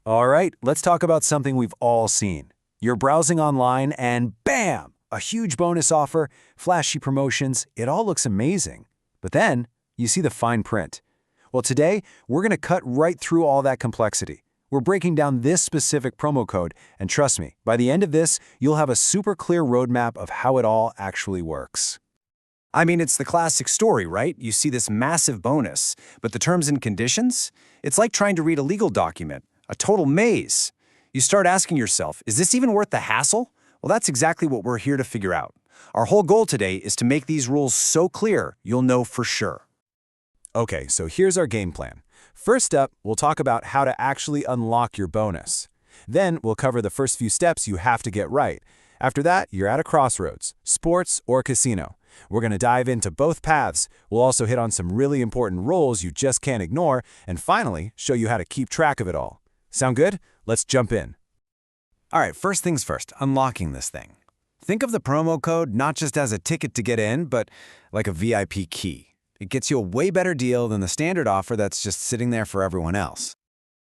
All right, let's talk about something we've all seen. You're browsing online and bam! A huge bonus offer, flashy promotions, it all looks amazing. But then, you see the fine print. Well, today, we're going to cut right through all that complexity. We're breaking down this specific promo code, and trust me, by the end of this, you'll have a super clear roadmap of how it all actually works. I mean, it's the classic story, right? You see this massive bonus, but the terms and conditions? It's like trying to read a legal document, a total maze. You start asking yourself, is this even worth the hassle? Well, that's exactly what we're here to figure out. Our whole goal today is to make these rules so clear, you'll know for sure. Okay, so here's our game plan. First up, we'll talk about how to actually unlock your bonus. Then we'll cover the first few steps you have to get right. After that, you're at a crossroads, sports or casino. We're going to dive into both paths. We'll also hit on some really important rules you just can't ignore, and finally, show you how to keep track of it all. Sound good? Let's jump in. All right, first things first, unlocking this thing. Think of the promo code not just as a ticket to get in, but like a VIP key. It gets you a way better deal than the standard offer that's just sitting there for everyone else.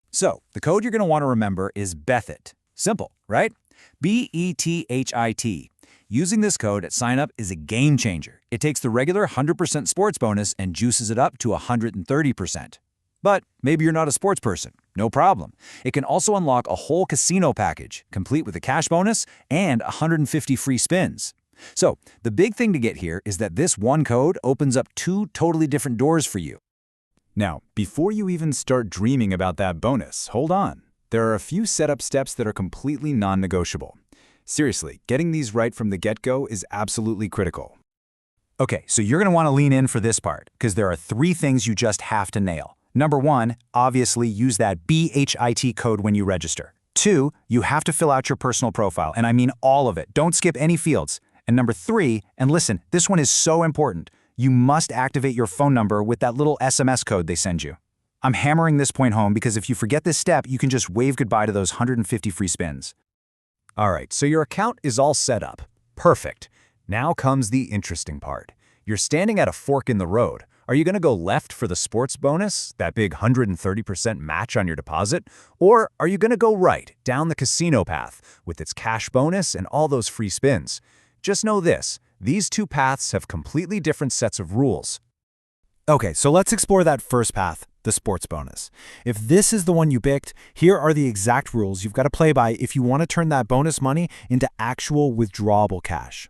So, the code you're going to want to remember is BETHIT. Simple, right? BETHIT. Using this code at sign-up is a game changer. It takes the regular 100% sports bonus and juices it up to 130%. But maybe you're not a sports person. No problem. It can also unlock a whole casino package, complete with a cash bonus and 150 free spins. So, the big thing to get here is that this one code opens up two totally different doors for you. Now, before you even start dreaming about that bonus, hold on. There are a few setup steps that are completely non-negotiable. Seriously, getting these right from the get-go is absolutely critical. Okay, so you're going to want to lean in for this part, because there are three things you just have to nail. Number one, obviously use that BETHIT code when you register. Two, you have to fill out your personal profile, and I mean all of it. Don't skip any fields. And number three, and listen, this one is so important, you must activate your phone number with that little SMS code they send you. I'm hammering this point home because if you forget this step, you can just wave goodbye to those 150 free spins. All right, so your account is all set up. Perfect. Now comes the interesting part. You're standing at a fork in the road. Are you going to go left for the sports bonus, that big 130% match on your deposit? Or are you going to go right, down the casino path, with its cash bonus and all those free spins? Just know this, these two paths have completely different sets of rules. Okay, so let's explore that first path, the sports bonus. If this is the one you picked, here are the exact rules you've got to play by if you want to turn that bonus money into actual withdrawable cash.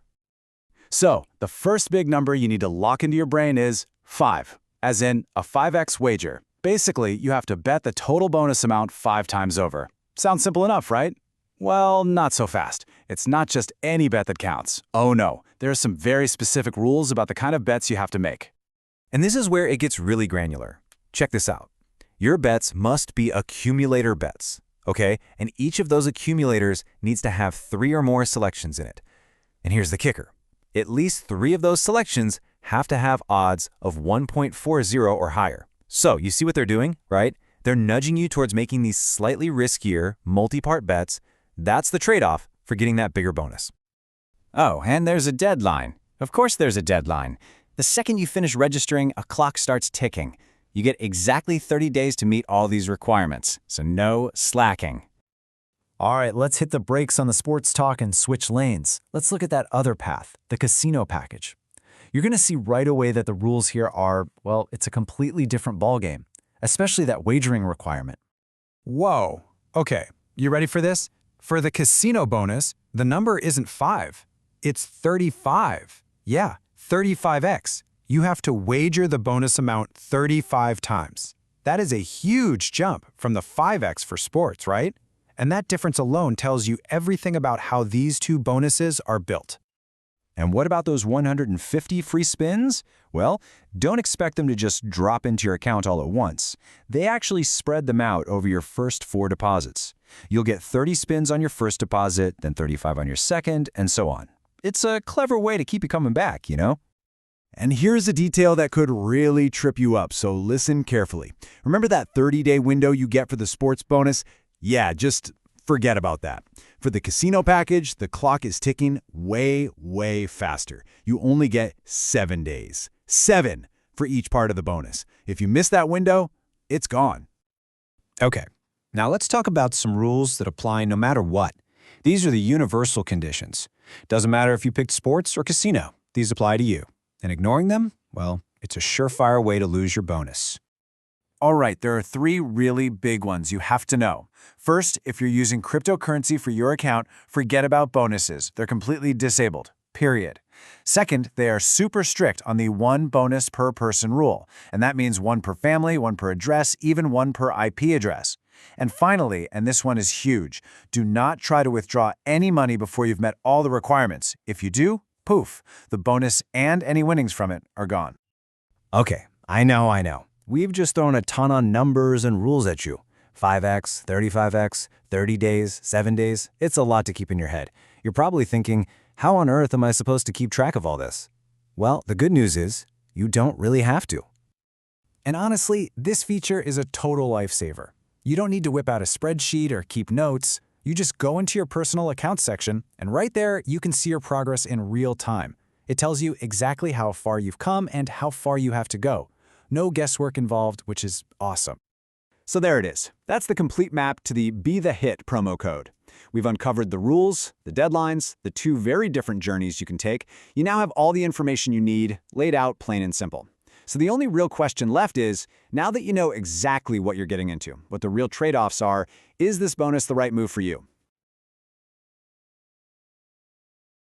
So, the first big number you need to lock into your brain is 5, as in a 5x wager. Basically, you have to bet the total bonus amount 5 times over. Sounds simple enough, right? Well, not so fast. It's not just any bet that counts. Oh no, there are some very specific rules about the kind of bets you have to make. And this is where it gets really granular. Check this out. Your bets must be accumulator bets, okay? And each of those accumulators needs to have 3 or more selections in it. And here's the kicker. At least 3 of those selections have to have odds of 1.40 or higher. So you see what they're doing, right? They're nudging you towards making these slightly riskier, multi-part bets. That's the trade-off for getting that bigger bonus. Oh, and there's a deadline. Of course there's a deadline. The second you finish registering, a clock starts ticking. You get exactly 30 days to meet all these requirements, so no slacking. All right, let's hit the brakes on the sports talk and switch lanes. Let's look at that other path, the casino package. You're going to see right away that the rules here are, well, it's a completely different ballgame, especially that wagering requirement. Whoa. Okay, you ready for this? For the casino bonus, the number isn't 5. It's 35. Yeah, 35x. You have to wager the bonus amount 35 times. That is a huge jump from the 5x for sports, right? And that difference alone tells you everything about how these two bonuses are built. And what about those 150 free spins? Well, don't expect them to just drop into your account all at once. They actually spread them out over your first 4 deposits. You'll get 30 spins on your first deposit, then 35 on your second, and so on. It's a clever way to keep you coming back, you know? And here's a detail that could really trip you up, so listen carefully. Remember that 30-day window you get for the sports bonus? Yeah, just forget about that. For the casino package, the clock is ticking way, way faster. You only get 7 days. 7 for each part of the bonus. If you miss that window, it's gone. Okay, Now let's talk about some rules that apply no matter what. These are the universal conditions. Doesn't matter if you picked sports or casino, these apply to you. And ignoring them, well, it's a surefire way to lose your bonus. All right, there are 3 really big ones you have to know. First, if you're using cryptocurrency for your account, forget about bonuses. They're completely disabled, period. Second, they are super strict on the 1 bonus per person rule, and that means 1 per family, 1 per address, even 1 per IP address. And finally, and this one is huge, do not try to withdraw any money before you've met all the requirements. If you do, poof, the bonus and any winnings from it are gone. Okay, I know. We've just thrown a ton of numbers and rules at you. 5x, 35x, 30 days, 7 days. It's a lot to keep in your head. You're probably thinking, how on earth am I supposed to keep track of all this? Well, the good news is, you don't really have to. And honestly, this feature is a total lifesaver. You don't need to whip out a spreadsheet or keep notes. You just go into your personal account section, and right there, you can see your progress in real time. It tells you exactly how far you've come and how far you have to go. No guesswork involved, which is awesome. So there it is. That's the complete map to the Be the Hit promo code. We've uncovered the rules, the deadlines, the 2 very different journeys you can take. You now have all the information you need, laid out plain and simple. So the only real question left is, now that you know exactly what you're getting into, what the real trade-offs are, is this bonus the right move for you?